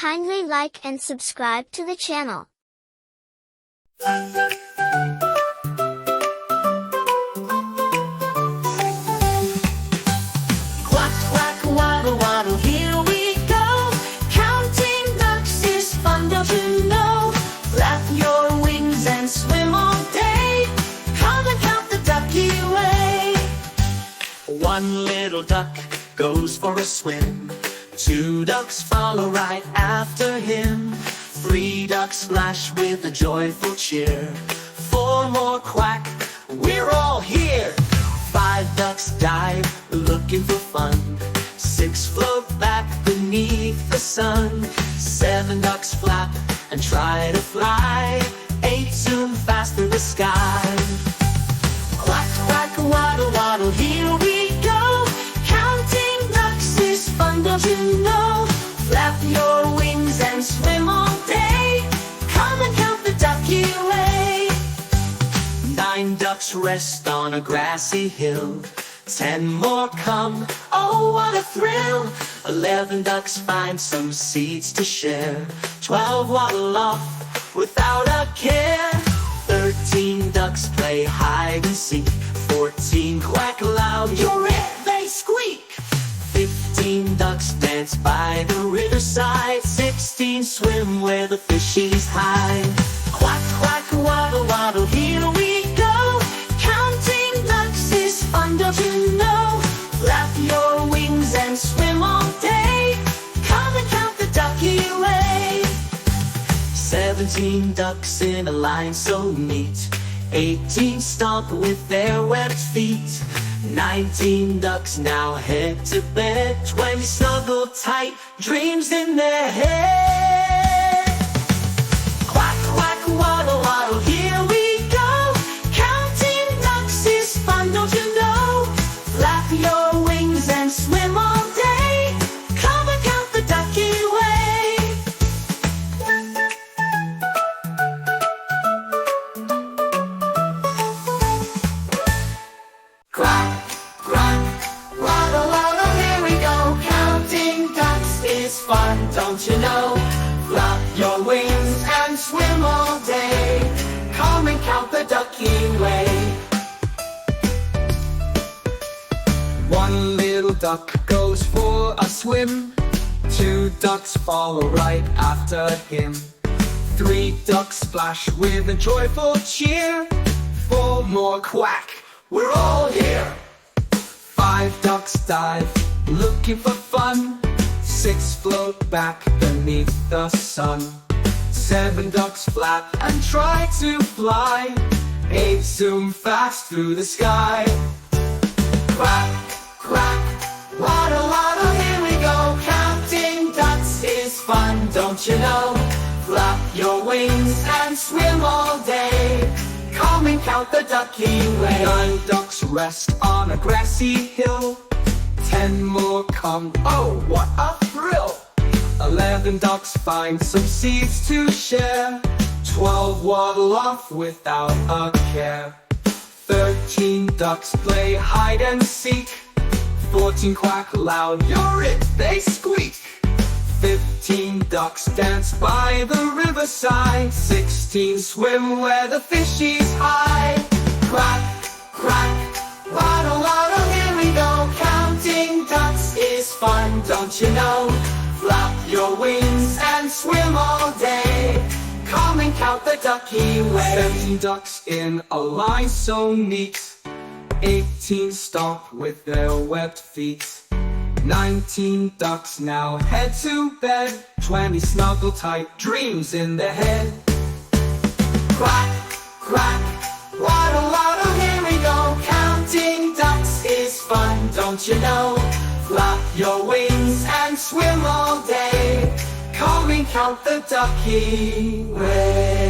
Kindly like and subscribe to the channel. Quack, quack, waddle, waddle, here we go. Counting ducks is fun, don't you know? Flap your wings and swim all day. Come and count the ducky way. One little duck goes for a swim. Two ducks follow right after him. Three ducks splash with a joyful cheer. Four more quack, we're all here. Five ducks dive, looking for fun. Six float back beneath the sun. Seven ducks flap and try to fly. Eight zoom fast through the sky. Quack, quack, waddle, waddle, here we go. Counting ducks is fun, don't you know? Flap your wings and swim all day. Come and count the ducky way. 9 ducks rest on a grassy hill. 10 more come, oh what a thrill. 11 ducks find some seeds to share. 12 waddle off without a care. 13 ducks play hide and seek. 14 quack loud, you're it, they squeak. 15 ducks dance by the riverside. 16 swim where the fishies hide. Quack, quack, waddle, waddle, here we go. Counting ducks is fun, don't you know? Flap your wings and swim all day. Come and count the ducky way. 17 ducks in a line so neat. 18 stomp with their webbed feet. 19 ducks now head to bed. 20 snuggle tight, dreams in their head. Quack, quack, waddle, waddle, here we go. Counting ducks is fun, don't you know? Flap your wings and swim all day. Come and count the ducky way. Quack, quack, waddle, waddle, here we go. Counting ducks is fun, don't you know? Flap your wings and swim all day. Come and count the ducky way. One little duck goes for a swim. Two ducks follow right after him. Three ducks splash with a joyful cheer. Four more quack, we're all here. Five ducks dive, looking for fun. Six float back beneath the sun. Seven ducks flap and try to fly. Eight zoom fast through the sky. Quack, quack, waddle, waddle, here we go. Counting ducks is fun, don't you know? Flap your wings and swim all day. Come and count the ducky way. 9 ducks rest on a grassy hill. 10 more come, oh what a thrill. 11 ducks find some seeds to share. 12 waddle off without a care. 13 ducks play hide and seek. 14 quack loud, you're it, they squeak. 15 ducks dance by the riverside. 16 swim where the fishies hide. Quack, quack, waddle, waddle, here we go. Counting ducks is fun, don't you know? Flap your wings and swim all day. Come and count the ducky way. 17 ducks in a line so neat. 18 stomp with their webbed feet. 19 ducks now head to bed. 20 snuggle tight, dreams in their head. Quack, quack, waddle, waddle, here we go. Counting ducks is fun, don't you know? Flap your wings and swim all day. Come and count the ducky way.